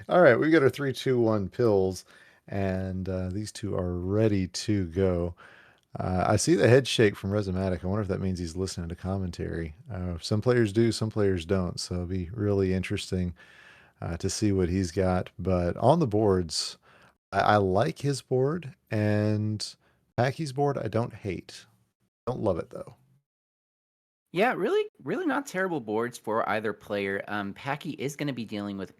All right, we got our 3, 2, 1 pills, and these two are ready to go. I see the head shake from Rezamatic. I wonder if that means he's listening to commentary. Some players do, some players don't. So it'll be really interesting to see what he's got. But on the boards, I like his board, and Packie's board I don't hate. Don't love it though. Yeah, really not terrible boards for either player. Packie is going to be dealing with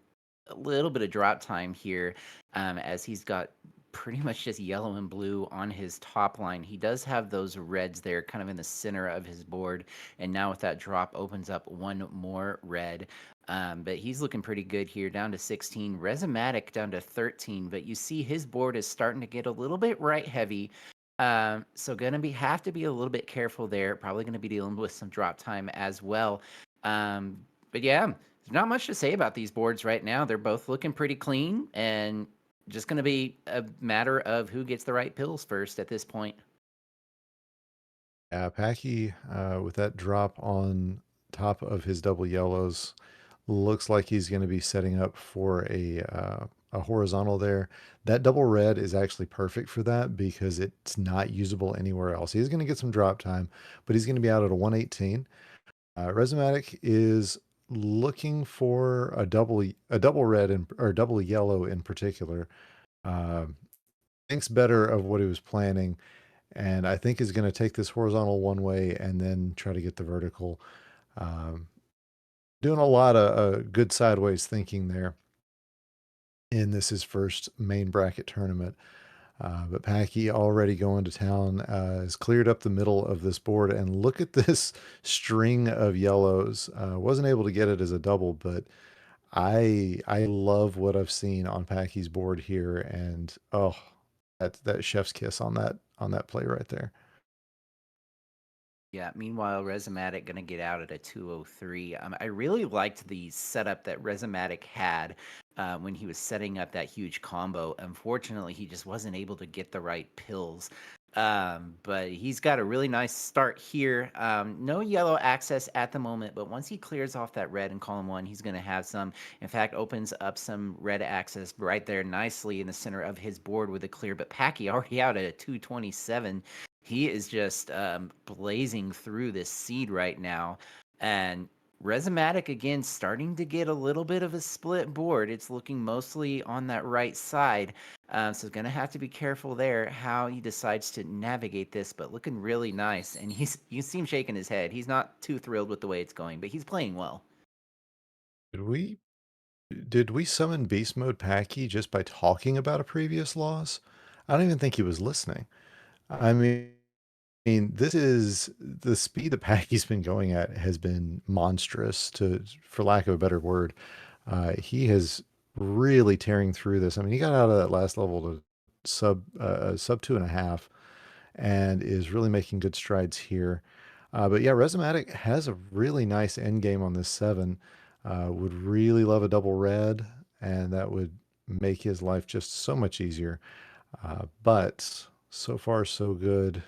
a little bit of drop time here, as he's got pretty much just yellow and blue on his top line. He does have those reds there kind of in the center of his board, and now with that drop opens up one more red. But he's looking pretty good here, down to 16. Rezamatic down to 13, but you see his board is starting to get a little bit right heavy. So gonna have to be a little bit careful there. Probably gonna be dealing with some drop time as well. But yeah, there's not much to say about these boards right now. They're both looking pretty clean, and just gonna be a matter of who gets the right pills first at this point. Yeah, Packie with that drop on top of his double yellows looks like he's going to be setting up for a horizontal there. That double red is actually perfect for that because it's not usable anywhere else. He's going to get some drop time, but he's going to be out at a 118. Resumatic is looking for a double red or double yellow in particular. Uh, thinks better of what he was planning, and I think is going to take this horizontal one way and then try to get the vertical. Um, doing a lot of good sideways thinking there in this his first main bracket tournament. But Packy already going to town has cleared up the middle of this board, and look at this string of yellows. Wasn't able to get it as a double, but I love what I've seen on Packy's board here, and oh, that chef's kiss on that play right there. Yeah, meanwhile, Rezamatic gonna get out at a 203. I really liked the setup that Rezamatic had when he was setting up that huge combo. Unfortunately, he just wasn't able to get the right pills. But he's got a really nice start here. No yellow access at the moment, but once he clears off that red in column one, he's going to have some. In fact, opens up some red access right there nicely in the center of his board with a clear. But Packy already out at a 227. He is just blazing through this seed right now. And Rezamatic again starting to get a little bit of a split board. It's looking mostly on that right side. So gonna have to be careful there how he decides to navigate this, but looking really nice. And you see him shaking his head. He's not too thrilled with the way it's going, but he's playing well. Did we did we summon beast mode Packy just by talking about a previous loss? I don't even think he was listening. I mean, this is the speed that Packy's been going at has been monstrous, to for lack of a better word. He has really tearing through this. I mean, he got out of that last level to sub 2.5, and is really making good strides here. But yeah, Resumatic has a really nice end game on this 7. Would really love a double red, and that would make his life just so much easier. But so far, so good.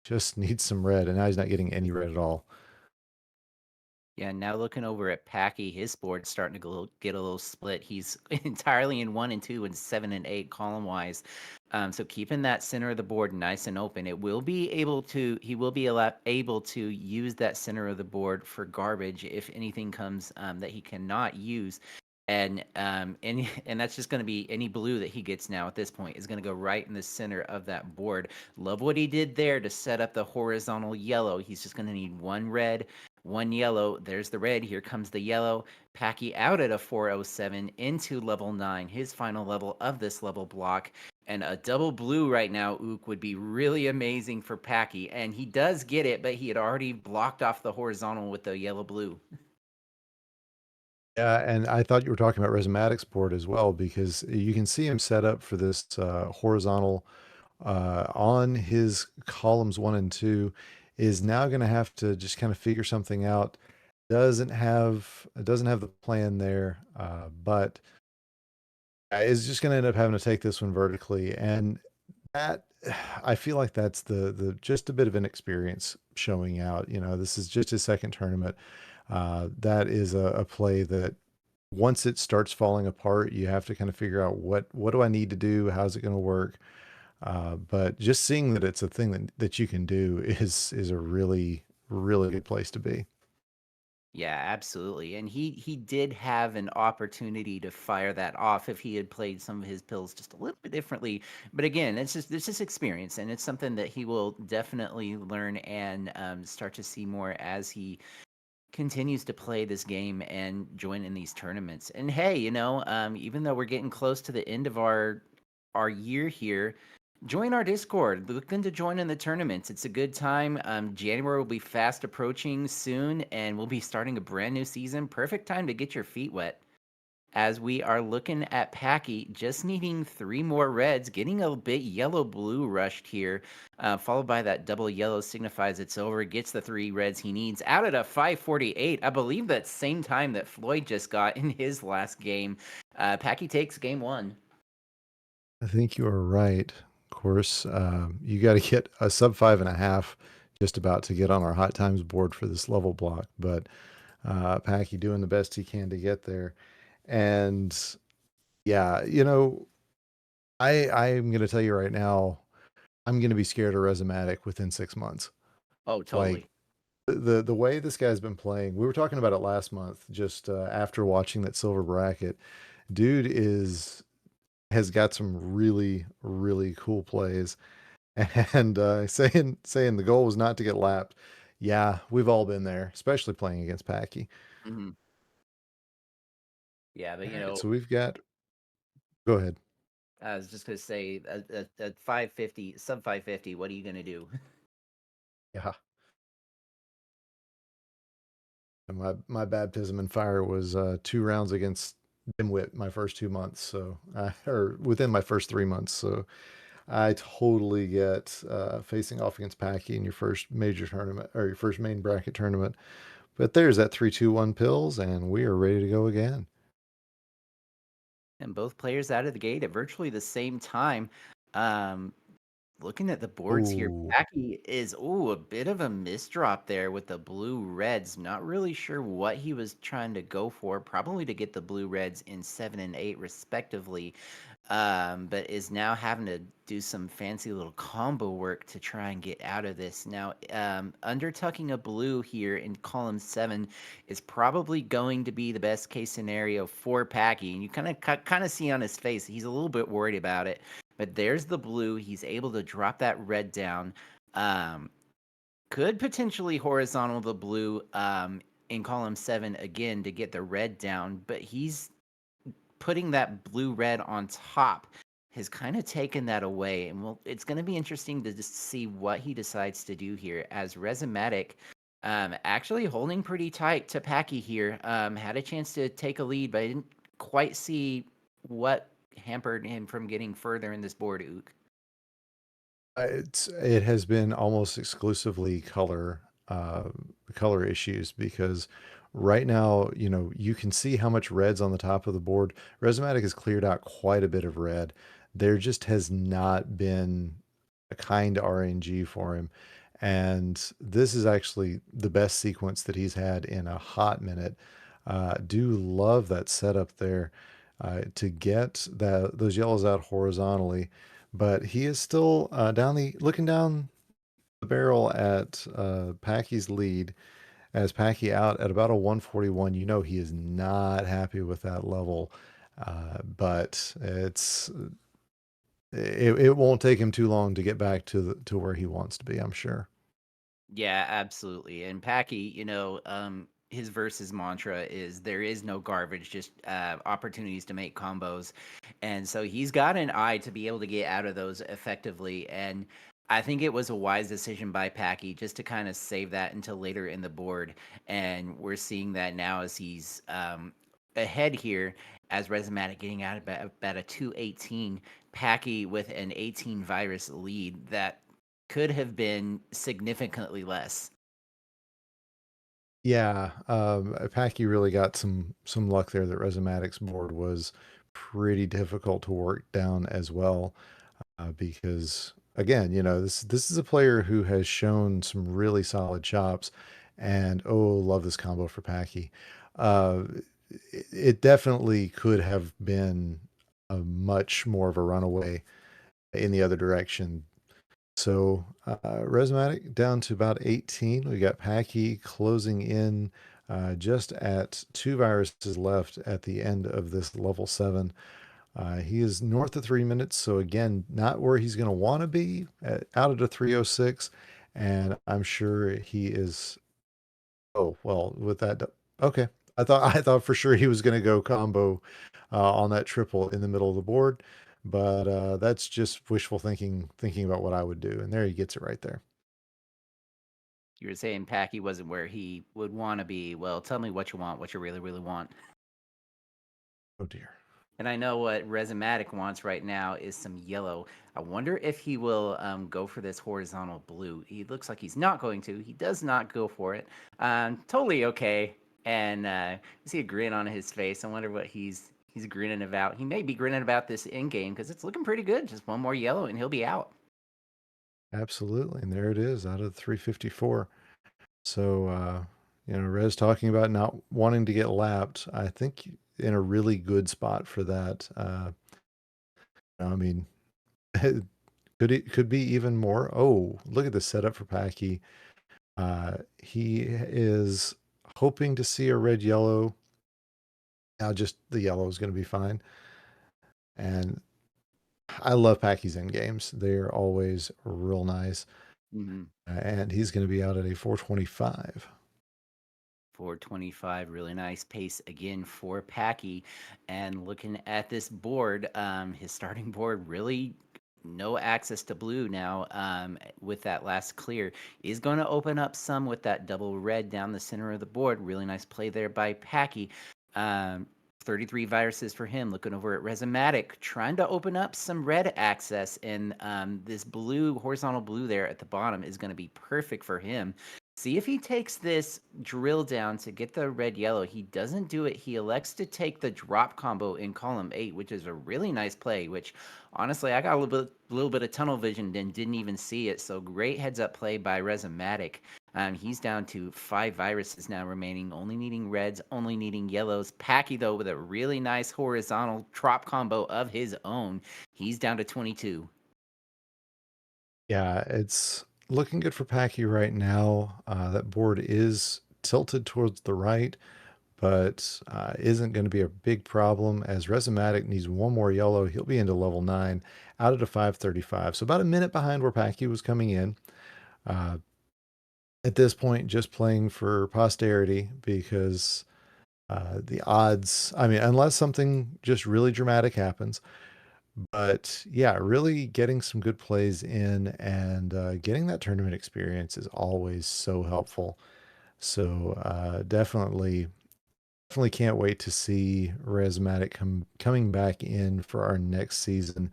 Just needs some red, and now he's not getting any red at all. Yeah, now looking over at Packy, his board's starting to get a little split. He's entirely in 1 and 2 and 7 and 8 column wise. So keeping that center of the board nice and open, he will be able to use that center of the board for garbage if anything comes that he cannot use. And that's just going to be any blue that he gets now at this point is going to go right in the center of that board. Love what he did there to set up the horizontal yellow. He's just going to need one red, one yellow. There's the red. Here comes the yellow. Packy out at a 407 into level 9, his final level of this level block. And a double blue right now, Ook, would be really amazing for Packy. And he does get it, but he had already blocked off the horizontal with the yellow blue. Yeah, and I thought you were talking about Resmatic's board as well, because you can see him set up for this horizontal on his columns 1 and 2 is now going to have to just kind of figure something out. Doesn't have the plan there, but is just going to end up having to take this one vertically, and that I feel like that's the just a bit of inexperience showing out. You know, this is just his second tournament. That is a play that once it starts falling apart, you have to kind of figure out what do I need to do? How's it going to work? But just seeing that it's a thing that you can do is a really good place to be. Yeah, absolutely. And he did have an opportunity to fire that off if he had played some of his pills just a little bit differently. But again, it's just experience, and it's something that he will definitely learn and start to see more as he continues to play this game and join in these tournaments. And hey, even though we're getting close to the end of our year here, join our Discord. Looking to join in the tournaments. It's a good time. January will be fast approaching soon, and we'll be starting a brand new season. Perfect time to get your feet wet. As we are looking at Packy, just needing 3 more reds, getting a bit yellow-blue rushed here, followed by that double yellow signifies it's over, gets the 3 reds he needs out at a 548. I believe that same time that Floyd just got in his last game. Packy takes game 1. I think you are right. Of course, you got to get a sub 5.5 just about to get on our hot times board for this level block. But Packy doing the best he can to get there. And yeah, I'm going to tell you right now, I'm going to be scared of Rezamatic within 6 months. Oh, Like totally. the way this guy's been playing, we were talking about it last month, just after watching that silver bracket. Dude is has got some really cool plays, and saying the goal was not to get lapped. Yeah, we've all been there, especially playing against Packy. Hmm. Yeah, but All right, so we've got. Go ahead. I was just gonna say at 550, sub 550. What are you gonna do? Yeah, and my baptism in fire was 2 rounds against Dimwit my first 2 months, so or within my first 3 months. So I totally get facing off against Packy in your first major tournament or your first main bracket tournament. But there's that 3-2-1 pills, and we are ready to go again. And both players out of the gate at virtually the same time. Um, Looking at the boards here, Oh, Packy is a bit of a misdrop there with the blue reds. Not really sure what he was trying to go for. Probably to get the blue reds in 7 and 8 respectively. But is now having to do some fancy little combo work to try and get out of this. Now, undertucking a blue here in column 7 is probably going to be the best case scenario for Packy. And you kind of see on his face he's a little bit worried about it. But there's the blue. He's able to drop that red down. Um, could potentially horizontal the blue in column 7 again to get the red down, but he's putting that blue red on top has kind of taken that away. And it's going to be interesting to just see what he decides to do here as Rezamatic actually holding pretty tight to Packy here. Had a chance to take a lead, but I didn't quite see what hampered him from getting further in this board, Ook. it has been almost exclusively color issues because right now, you can see how much red's on the top of the board. Resomatic has cleared out quite a bit of red. There just has not been a kind RNG for him. And this is actually the best sequence that he's had in a hot minute. Do love that setup there to get those yellows out horizontally, but he is still looking down the barrel at Packy's lead as Packy out at about a 141. You know he is not happy with that level, but it won't take him too long to get back to where he wants to be, I'm sure. Yeah, absolutely. And Packy, his versus mantra is there is no garbage, just opportunities to make combos. And so he's got an eye to be able to get out of those effectively. And I think it was a wise decision by Packy just to kind of save that until later in the board. And we're seeing that now as he's ahead here as Resomatic getting out about a 218. Packy with an 18 virus lead that could have been significantly less. Yeah, Packy really got some luck there that Resomatic's board was pretty difficult to work down as well, because again, this is a player who has shown some really solid chops, and oh, love this combo for Packy. Uh, it definitely could have been a much more of a runaway in the other direction. So Rezamatic down to about 18. We got Packie closing in just at 2 viruses left at the end of this level 7. He is north of 3 minutes, so again, not where he's going to want to be, out at a 306. And I'm sure he is. Oh, well, with that, okay. I thought for sure he was going to go combo on that triple in the middle of the board, but that's just wishful thinking about what I would do. And there he gets it right there. You were saying Packy wasn't where he would want to be. Well, tell me what you want, what you really, really want. Oh dear. And I know what Rezamatic wants right now is some yellow. I wonder if he will go for this horizontal blue. He looks like he's not going to. He does not go for it. Totally okay. And you see a grin on his face. I wonder what he's grinning about. He may be grinning about this in game because it's looking pretty good. Just one more yellow and he'll be out. Absolutely. And there it is out of the 354. So, Rez talking about not wanting to get lapped. I think in a really good spot for that. I mean, could be even more. Oh, look at the setup for Packy. He is hoping to see a red yellow. Now, just the yellow is going to be fine. And I love Packy's end games. They're always real nice. Mm-hmm. And he's going to be out at a 425. 425, really nice pace again for Packy. And looking at this board, his starting board really no access to blue now with that last clear. Is going to open up some with that double red down the center of the board. Really nice play there by Packy. Um, 33 viruses for him. Looking over at Rezamatic, trying to open up some red access, and this blue, horizontal blue there at the bottom is going to be perfect for him. See if he takes this drill down to get the red yellow. He doesn't do it. He elects to take the drop combo in column 8, which is a really nice play, which honestly I got a little bit of tunnel vision and didn't even see it. So great heads up play by Rezamatic. He's down to 5 viruses now remaining, only needing reds, only needing yellows. Packy though with a really nice horizontal drop combo of his own. He's down to 22. Yeah, it's looking good for Packy right now. That board is tilted towards the right, but isn't going to be a big problem as Resomatic needs one more yellow. He'll be into level 9 out at a 535. So about a minute behind where Packy was coming in. Uh, at this point, just playing for posterity because the odds, I mean, unless something just really dramatic happens, but yeah, really getting some good plays in and getting that tournament experience is always so helpful. So definitely can't wait to see Rezamatic coming back in for our next season.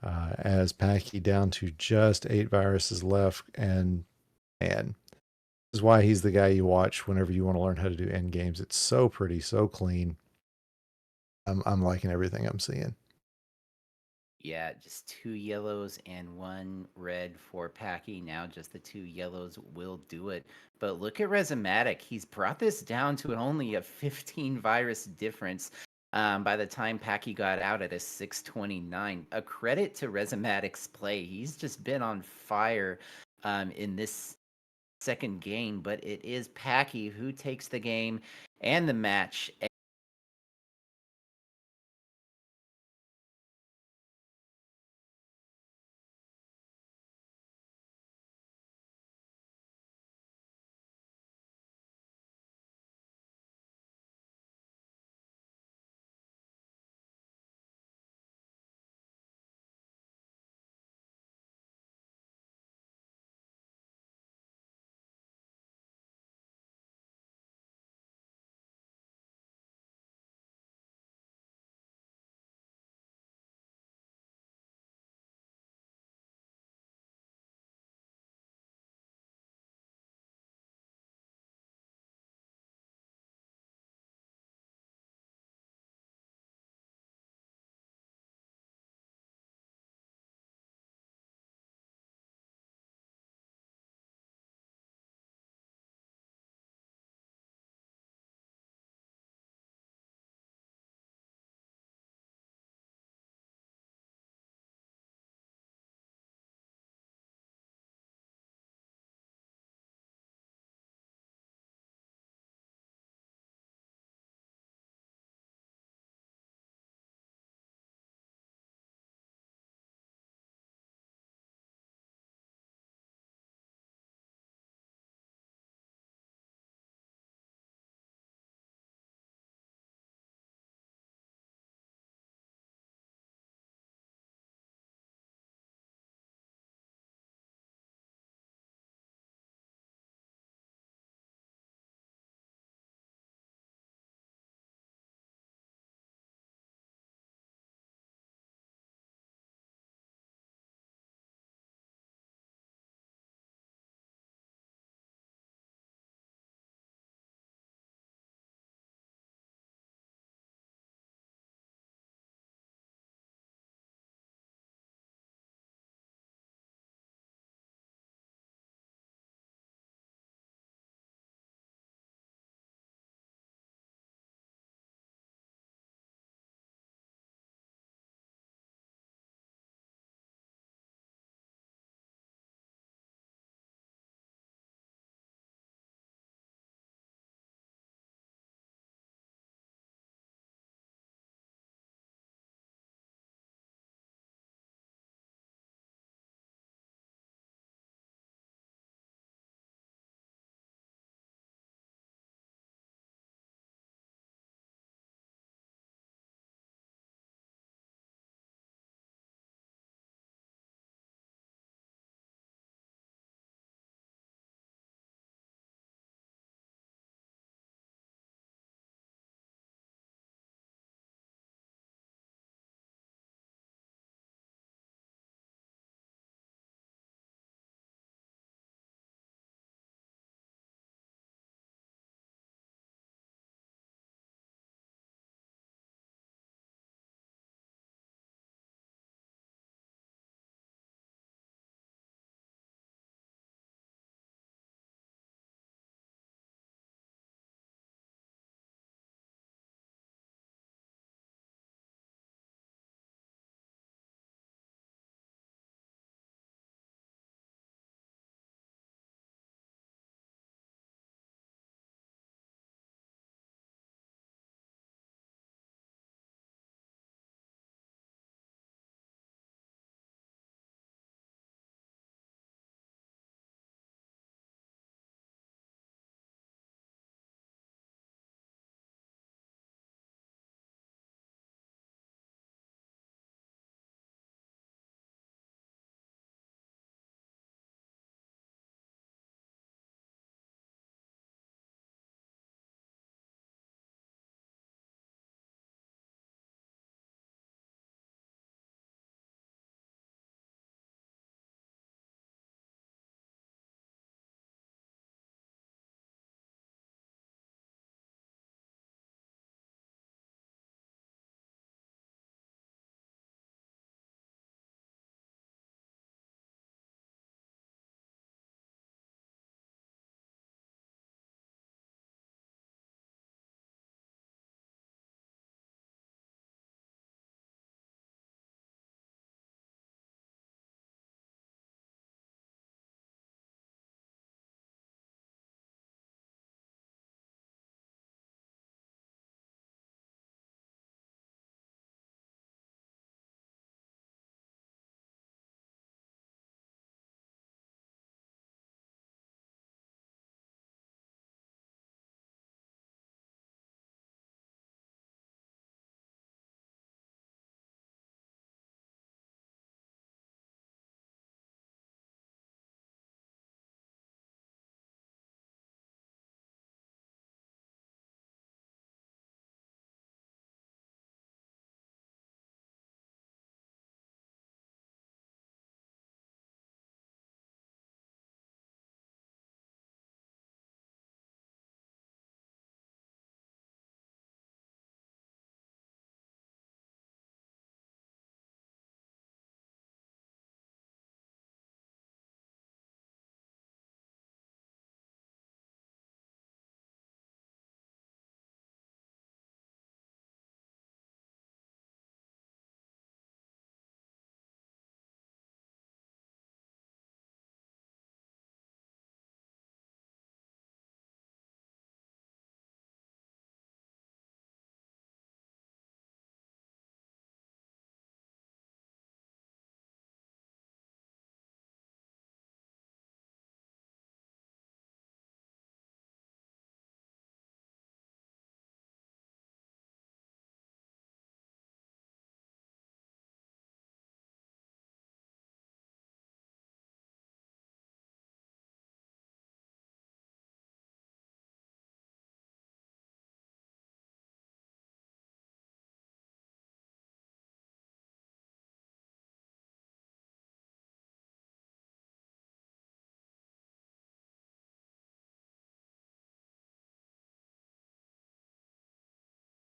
As Packy down to just 8 viruses left, and this is why he's the guy you watch whenever you want to learn how to do end games. It's so pretty, so clean. I'm liking everything I'm seeing. Yeah, just 2 yellows and 1 red for Packy. Now just the 2 yellows will do it. But look at Rezamatic. He's brought this down to only a 15 virus difference by the time Packy got out at a 629. A credit to Rezamatic's play. He's just been on fire in this second game, but it is Packy who takes the game and the match.